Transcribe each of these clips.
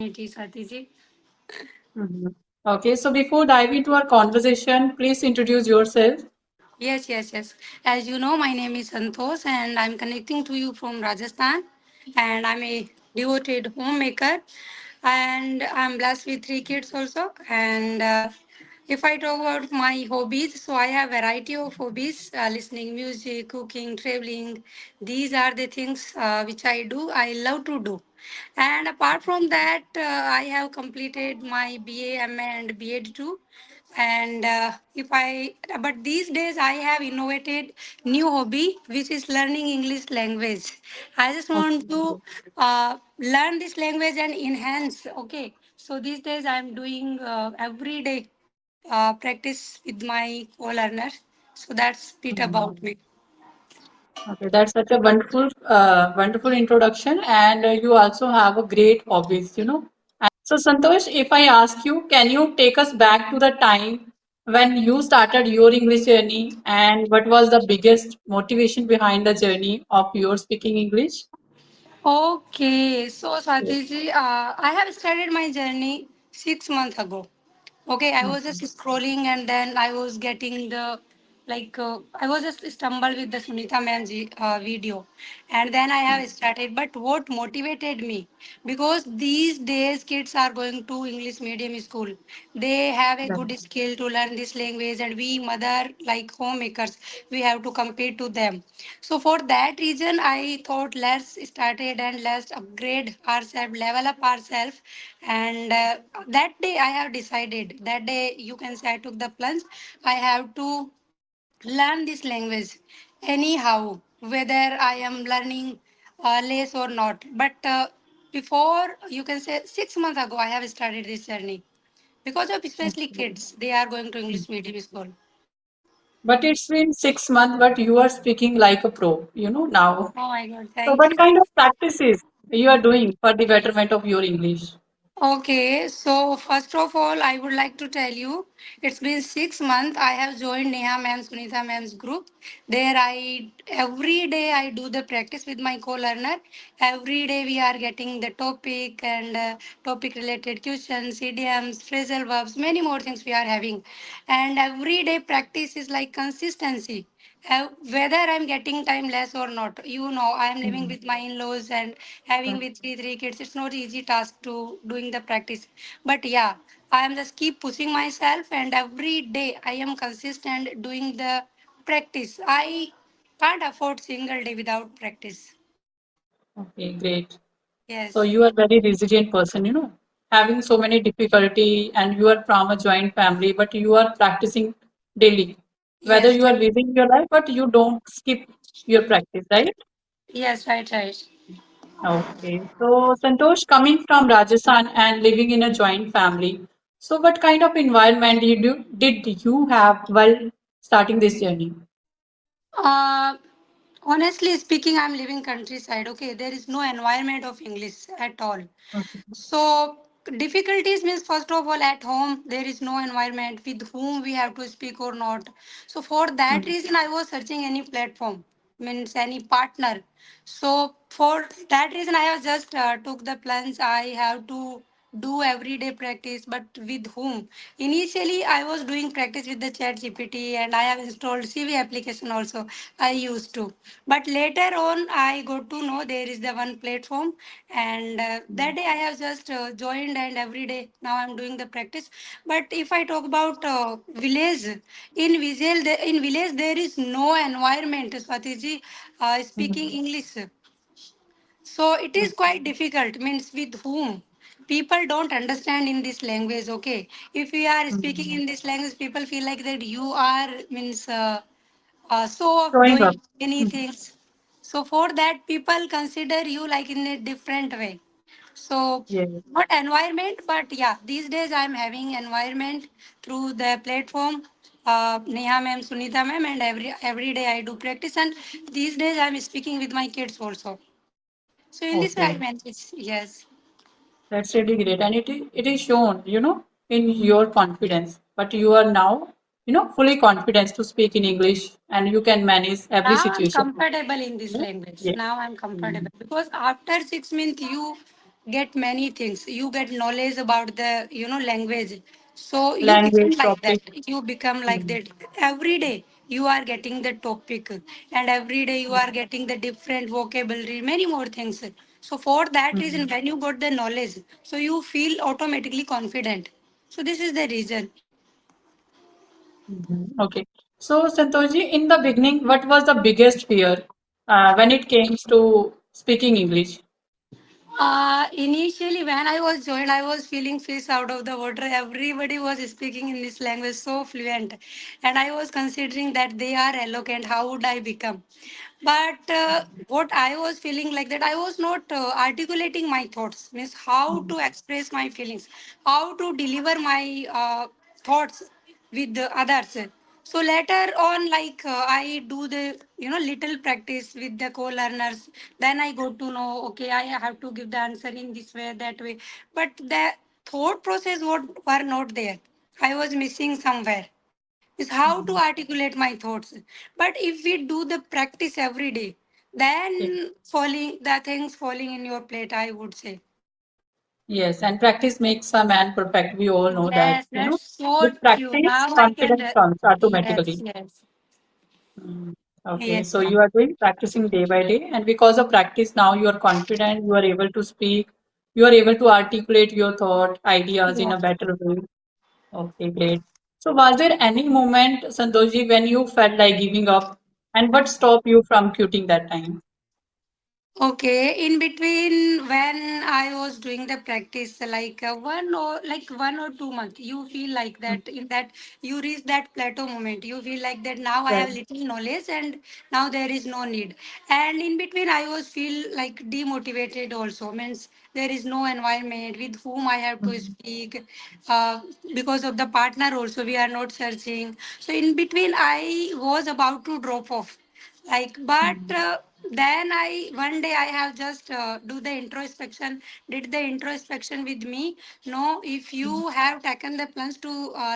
Mhm. Okay, so before diving into our conversation, please introduce yourself. Yes. As you know, my name is Santosh and I'm connecting to you from Rajasthan. And I'm a devoted homemaker. And I'm blessed with three kids also. And if I talk about my hobbies, so I have variety of hobbies, listening music, cooking, traveling. These are the things which I do. I love to do. And apart from that, I have completed my BA, MA, and BEd too. And if I, but these days I have innovated new hobby, which is learning English language. I just want to Okay. learn this language and enhance. Okay, so these days I'm doing every day practice with my co-learner. So that's bit Mhm. about me. Okay, that's such a wonderful introduction, and you also have a great hobbies. So, Santosh, if I ask you, can you take us back to the time when you started your English journey, and what was the biggest motivation behind the journey of your speaking English? Okay, so Yes. Swatiji, I have started my journey 6 months ago. Okay, I was just Mhm. scrolling and then I was getting the I was just stumbled with the Sunita ma'am's video, and then I have started. But what motivated me? Because these days kids are going to English medium school. They have a Right. good skill to learn this language, and we mother like homemakers, we have to compete to them. So for that reason, I thought let's start it and let's upgrade ourselves, level up ourselves. And that day I have decided. That day you can say I took the plunge. I have to learn this language anyhow, whether I am learning less or not. But before you can say 6 months ago, I have started this journey because of especially Okay. kids. They are going to English medium school. But it's been 6 months, but you are speaking like a pro, now. Oh my God! So, Thank what you. kind of practices you are doing for the betterment of your English? Okay, so first of all, I would like to tell you, it's been 6 months. I have joined Neha ma'am, Sunita ma'am's group. There, I every day I do the practice with my co-learner. Every day we are getting the topic and topic related questions, idioms, phrasal verbs, many more things we are having. And every day practice is like consistency. Whether I'm getting time less or not, I'm living Mhm. with my in-laws and having Right. with three kids. It's not easy task to doing the practice, but yeah, I am just keep pushing myself, and every day I am consistent doing the practice. I can't afford single day without practice. Okay, great. So Yes, you are very resilient person, having so many difficulty and you are from a joint family, but you are practicing daily. Whether yes, you are living your life, but you don't skip your practice, right? yes, right. Okay. So Santosh, coming from Rajasthan and living in a joint family, so what kind of environment did you have while starting this journey? Uh, Honestly speaking, I'm living countryside. Okay, there is no environment of English at all. Okay. So difficulties means first of all at home there is no environment with whom we have to speak or not. So for that Mm. reason I was searching any platform, means any partner. So for that reason I have just took the plunge. I have to do everyday practice, but with whom? Initially I was doing practice with the chat gpt, and I have installed cv application also. I used to, but later on I got to know there is the one platform, and that day I have just joined, and every day now I'm doing the practice. But if I talk about village, in village there is no environment, Swatiji, speaking Mm. English. So it is quite Okay. difficult, means with whom? People don't understand in this language, okay? If we are speaking Mm. in this language, people feel like that you are, means, so of Showing up. doing many Mm. things. So for that, people consider you like in a different way. So Yes. not environment, but yeah, these days I'm having environment through the platform. Neha ma'am, Sunita ma'am, and every day I do practice, and these days I'm speaking with my kids also. So in this way, I Okay. manage. Yes. That's really great. And it is shown, in your confidence. But you are now, fully confident to speak in English and you can manage every Now I'm situation. comfortable in this Yeah. language. Yeah. Now I'm Mm. comfortable because after 6 months, you get many things. You get knowledge about the language. So you become Language like topic. that. You become like Mhm. that. Every day you are getting the topic, and every day you are getting the different vocabulary, many more things. So for that reason, Mhm. when you got the knowledge, so you feel automatically confident. So this is the reason. Mhm. Okay. So, Santoshi, in the beginning, what was the biggest fear when it came to speaking English? Initially, when I was joined, I was feeling fish out of the water. Everybody was speaking in this language so fluent, and I was considering that they are eloquent. How would I become? But what I was feeling like that I was not articulating my thoughts. Means how Mhm. to express my feelings, how to deliver my thoughts with the others. So later on, like I do the little practice with the co-learners. Then I got to know, okay, I have to give the answer in this way, that way. But the thought process were not there. I was missing somewhere. Is how to Mhm. articulate my thoughts. But if we do the practice every day, Yes, then falling the things falling in your plate, I would say. yes, and practice makes a man perfect. We all know that, Yes, that's so with true. practice, Now I can. confidence comes Yes, automatically. yes, Mm. Okay, yes, so you are doing practicing day by day, and because of practice, now you are confident, you are able to speak, you are able to articulate your thought, ideas in a yes. better way. Okay, great. So, was there any moment, Santoshi, when you felt like giving up, and what stopped you from quitting that time? Okay, in between when I was doing the practice, like 1 or 2 months, you feel like Mm. that in that you reach that plateau moment. You feel like that now I Right. have little knowledge and now there is no need. And in between, I was feel like demotivated also. Means there is no environment with whom I have to Mm. speak. Uh, because of the partner also, we are not searching. So in between, I was about to drop off like but Mm. then I one day I have just do the introspection did the introspection with me. No, if you Mm. have taken the plans to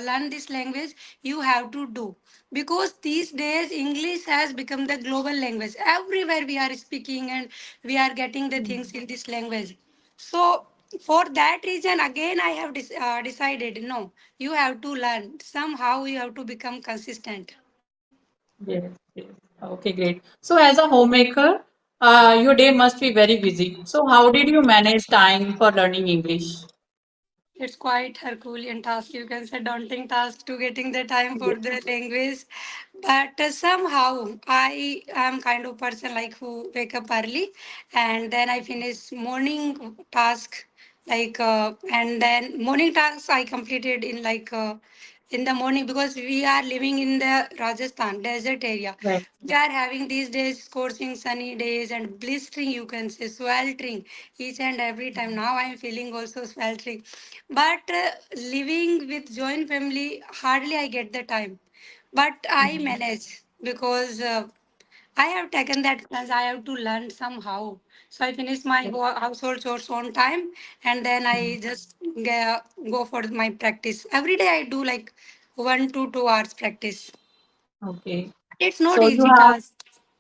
learn this language, you have to do, because these days English has become the global language. Everywhere we are speaking and we are getting the things Mm. in this language. So for that reason again I have decided, no, you have to learn somehow, you have to become consistent. Yes, yes. Okay, great. So, as a homemaker, your day must be very busy. So, how did you manage time for learning English? It's quite Herculean task, you can say daunting task to getting the time for Yes. the language. But somehow I am kind of person like who wake up early and then I finish morning task and then morning tasks I completed in the morning, because we are living in the Rajasthan desert area. Right. We are having these days scorching sunny days and blistering, you can say sweltering each and every time. Now I am feeling also sweltering. But living with joint family, hardly I get the time. But I Mhm. manage because I have taken that plans. I have to learn somehow. So I finish my household chores on time, and then I Mhm. just go for my practice. Every day I do like 1 to 2 hours practice. Okay. It's not So, easy task.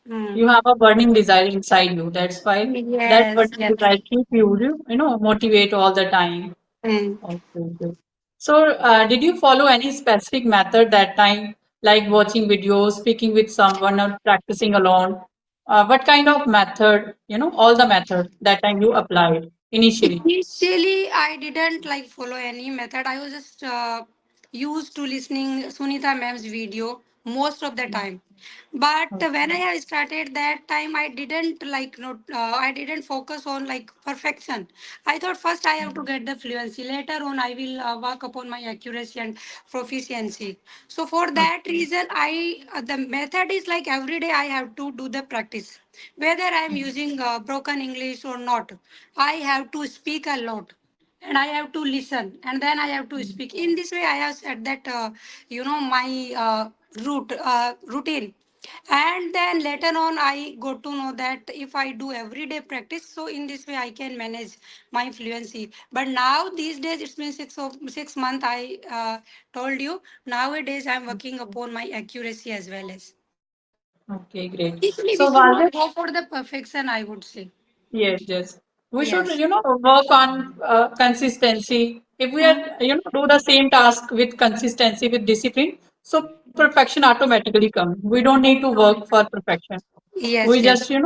Hmm. you have a burning desire inside you. That's why that Yes, burning yes. desire keep you motivate all the time. Hmm. Okay, good. So, did you follow any specific method that time, like watching videos, speaking with someone, or practicing alone? What kind of method, all the method that time you applied initially? Initially, I didn't like follow any method. I was just used to listening Sunita ma'am's video most of the time. But when I Okay. have started that time, I didn't like not. I didn't focus on like perfection. I thought first I have to get the fluency. Later on, I will work upon my accuracy and proficiency. So for that Okay. reason, I the method is like every day I have to do the practice. Whether I am using broken English or not, I have to speak a lot and I have to listen and then I have to speak. In this way, I have said that, my routine. And then later on, I got to know that if I do everyday practice, so in this way I can manage my fluency. But now these days it's been 6 months. I told you nowadays I'm working upon my accuracy as well as. Okay, great. Usually we So, should was not it? go for the perfection, I would say. Yes, yes. We should, Yes. work on consistency. If we are, Mm. do the same task with consistency, with discipline, so perfection automatically comes. We don't need to work for perfection. We Yes, just, yes.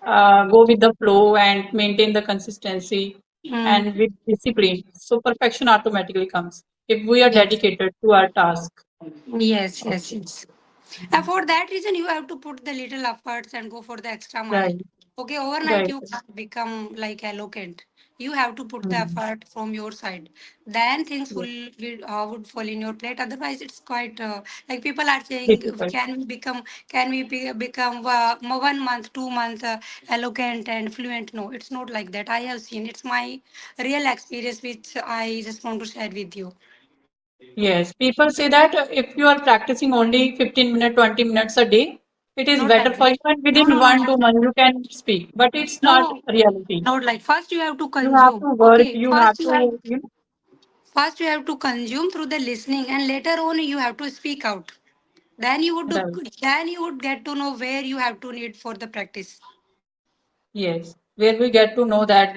go with the flow and maintain the consistency and Mm. with discipline. So perfection automatically comes if we are Yes. dedicated to our task. Yes, yes, Okay. yes. And for that reason, you have to put the little efforts and go for the extra mile. Right. Okay, overnight Right. you can't become like eloquent. You have to put the Mhm. effort from your side. Then things Yes. would fall in your plate. Otherwise, it's quite like people are saying, Difficult. can we become 1 month, 2 month eloquent and fluent? No, it's not like that. I have seen. It's my real experience, which I just want to share with you. Yes, people say that if you are practicing only 15 minutes, 20 minutes a day, it is Not better like for that. you and No, within no, no, one, no. 2 months you can speak. But it's not No, reality. not like first you have to You have consume. to work, Okay, you have to, first you have to consume through the listening, and later on you have to speak out. Then you would right. then you would get to know where you have to need for the practice. Yes, where we get to know that,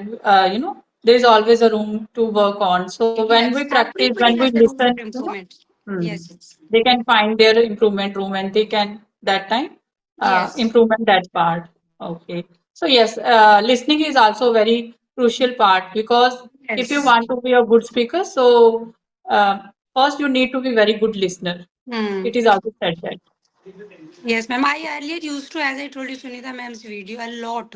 there is always a room to work on. So when we Yes, practice, when we everybody has the room listen, for improvement. Yes, yes, they can find their improvement room and they can that time yes, improvement that part. Okay. So yes, listening is also very crucial part because if you yes. want to be a good speaker, so first you need to be very good listener. Hmm. It is also said that. Yes, ma'am. I earlier used to, as I told you, Sunita ma'am's video a lot.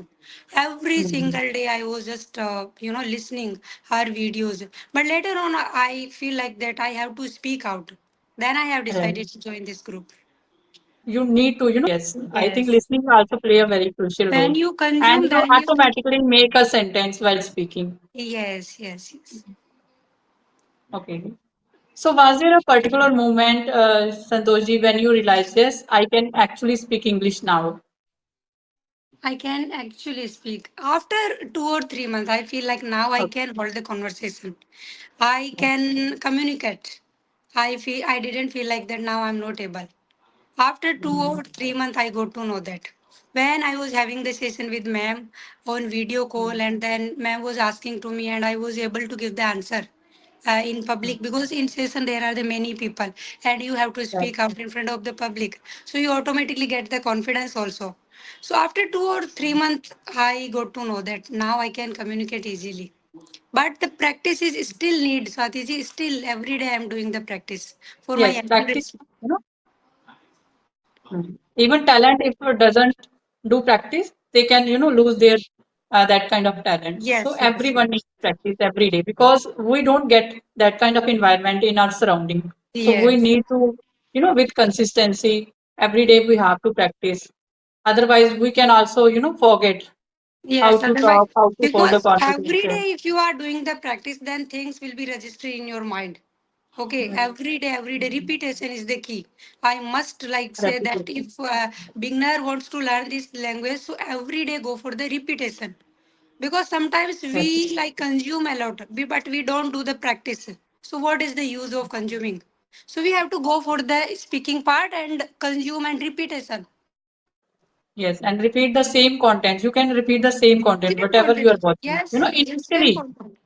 Every Mhm. single day, I was just, listening her videos. But later on, I feel like that I have to speak out. Then I have Right. decided to join this group. You need to, yes, I think Yes. listening also play a very crucial When role. you And consume, you then you. automatically make a sentence while speaking. Yes, yes, yes. Okay. So was there a particular moment, Santoshji, when you realized, yes, I can actually speak English now? I can actually speak. After 2 or 3 months, I feel like now I Okay. can hold the conversation. I can communicate. I didn't feel like that now I'm not able. After two Mhm. or 3 months, I got to know that. When I was having the session with ma'am on video call, and then ma'am was asking to me, and I was able to give the answer in public, because in session there are the many people and you have to Right. speak out in front of the public. So you automatically get the confidence also. So after 2 or 3 months, I got to know that now I can communicate easily. But the practice is still need, Swatiji. Still every day I'm doing the practice for my Yes, practice, accuracy. you know, even talent, if it doesn't do practice, they can, lose their that kind of talent. So Yes, yes, everyone needs practice every day because we don't get that kind of environment in our surrounding. So we yes. need to, with consistency, every day we have to practice. Otherwise, we can also, forget how Yes, to otherwise, talk, how to hold a because every conversation. day if you are doing the practice, then things will be registered in your mind. Okay, every day, repetition is the key. I must like say that Repetition. if beginner wants to learn this language, so every day go for the repetition. Because sometimes we like consume a lot, but we don't do the practice. So what is the use of consuming? So we have to go for the speaking part and consume and repetition. Yes, and repeat the same content. You can repeat the same content, Same whatever you are content. watching. Yes, yes, same content.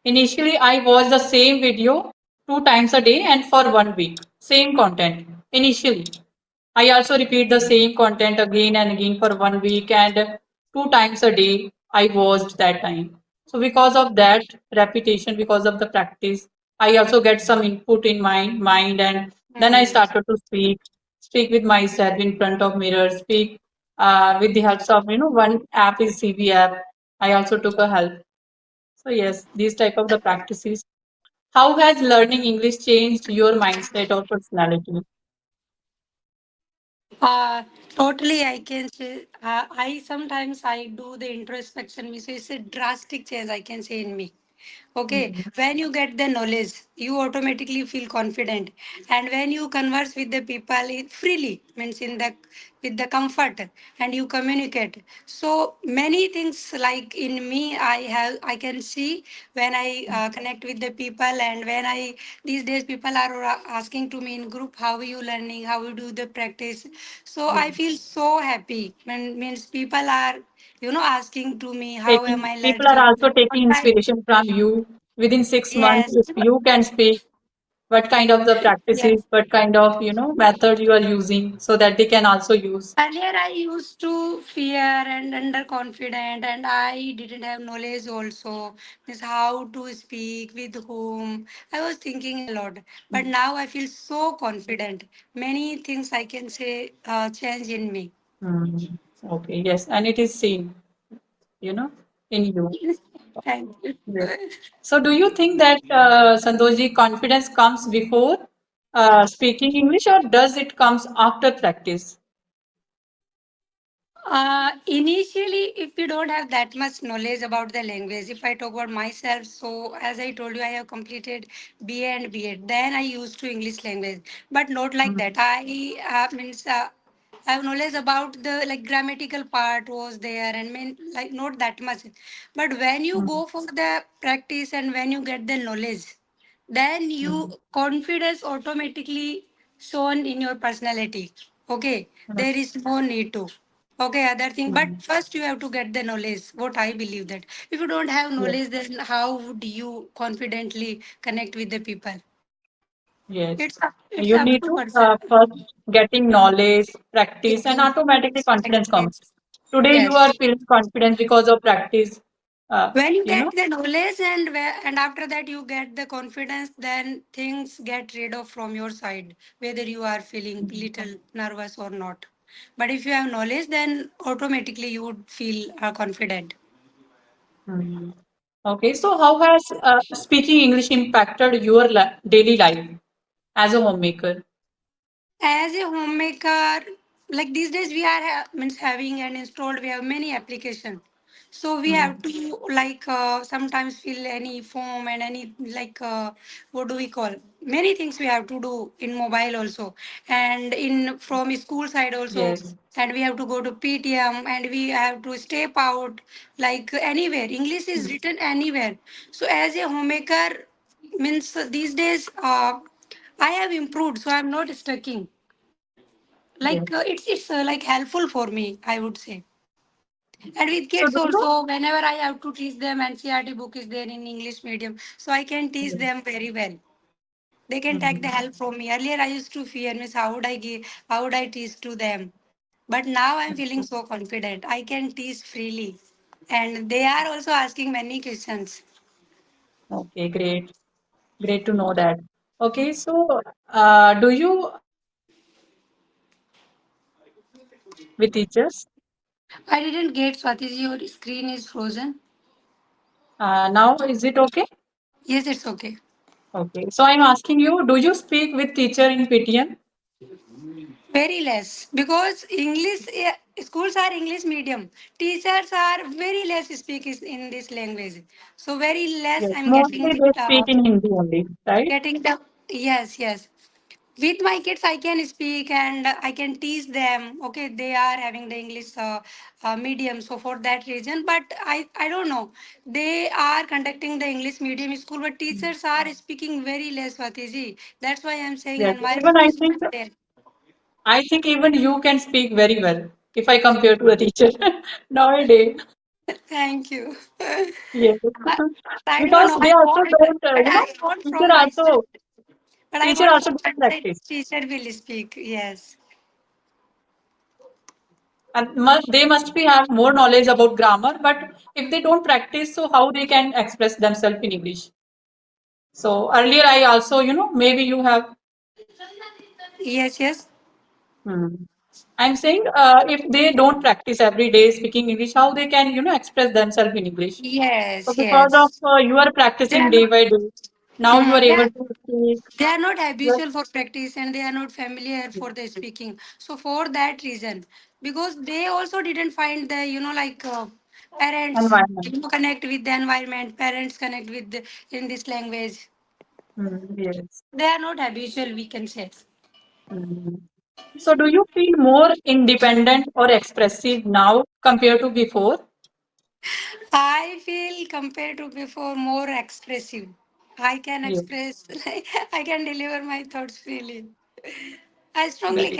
Initially, I watched the same video 2 times a day and for 1 week. Same content. Initially, I also repeat the same content again and again for 1 week and 2 times a day I watched that time. So because of that repetition, because of the practice, I also get some input in my mind and then I Hmm. started to speak with myself in front of mirror, speak with the help of, one app is CV app. I also took a help. So yes, these type of the practices. How has learning English changed your mindset or personality? Uh, Totally, I can say. I sometimes I do the introspection, which is a drastic change I can say in me. Okay, Mhm. when you get the knowledge, you automatically feel confident, and when you converse with the people freely, means in the with the comfort, and you communicate. So many things like in me, I can see when I connect with the people, and when I these days people are asking to me in group, how are you learning, how you do the practice. So I Yes. feel so happy when means people are asking to me how am Taking I people are learning. also taking What I inspiration from you within 6 months. Yes, If you can speak, what kind of the practices, yes. what kind of method you are using, so that they can also use. Earlier, I used to fear and underconfident, and I didn't have knowledge also. Means how to speak with whom. I was thinking a lot, but now I feel so confident. Many things I can say change in me. Mm. Okay, yes, and it is seen, you know, in you. Thank you. Yes. So, do you think that Santoshji, confidence comes before speaking English, or does it comes after practice? Initially, if you don't have that much knowledge about the language, if I talk about myself, so as I told you, I have completed BA and B.Ed. Then I used to English language, but not like Mm. that. I have knowledge about the like grammatical part was there and mean like not that much. But when you Mm. go for the practice and when you get the knowledge, then you Mm. confidence automatically shown in your personality. Okay, Mm. there is no need to. Okay, other thing, but Mm. first you have to get the knowledge. What I believe that if you don't have Yes. knowledge, then how would you confidently connect with the people? Yes. It's up You to need to person. first getting knowledge, practice, and Getting automatically confidence comes. practice. Today you Yes. are feeling confidence because of practice. When you You know. get the knowledge and after that you get the confidence, then things get rid of from your side, whether you are feeling little nervous or not. But if you have knowledge, then automatically you would feel confident. Mhm. Okay. So, how has speaking English impacted your daily life as a homemaker? As a homemaker, like these days we are means having and installed, we have many applications. So we have Mm. to like sometimes fill any form and any like what do we call, many things we have to do in mobile also, and in from school side also. Yes. And we have to go to PTM and we have to step out like anywhere. English is written anywhere. So as a homemaker, means these days I have improved, so I'm not stucking. Like Yes. it's like helpful for me, I would say. And with So, kids do you? also, whenever I have to teach them, NCRT book is there in English medium, so I can teach Yes. them very well. They can take the Mhm. help from me. Earlier, I used to fear, miss, how would I give, how would I teach to them? But now I'm feeling so confident. I can teach freely, and they are also asking many questions. Okay, great. Great to know that. Okay, so do you with teachers? I didn't get Swatiji, your screen is frozen. Now is it okay? Yes, it's okay. Okay, so I'm asking you, do you speak with teacher in PTM? Very less because English schools are English medium. Teachers are very less speakers in this language. So very less Yes, I'm mostly they speak in Hindi only, right? getting the yes, yes. With my kids I can speak and I can teach them. Okay, they are having the English medium, so for that reason. But I don't know. They are conducting the English medium school, but teachers are speaking very less. Fatiji. That's why I'm saying Yes, even environment is not there. I think even you can speak very well if I compare to a teacher nowadays. Thank you. Yes, But I don't because know. they also don't, I want teacher from my side. also, But I teacher want also from my don't side. practice. Teacher will speak. Yes. And they must be have more knowledge about grammar, but if they don't practice, so how they can express themselves in English? So earlier I also, maybe you have. Yes. Yes. Hmm. I'm saying if they don't practice every day speaking English, how they can, express themselves in English? So Yes. because of Yes. you are They practicing are day not. by day, now you are Mm, able to speak. they are not Yes. habitual for practice and they are not familiar for the speaking. So for that reason, because they also didn't find the like Parents environment. connect with the environment. Parents connect with in this language. Yes. They are not habitual, we can say. Mm. So, do you feel more independent or expressive now compared to before? I feel compared to before more expressive. I can Yes, express, like, I can deliver my thoughts freely. I strongly very can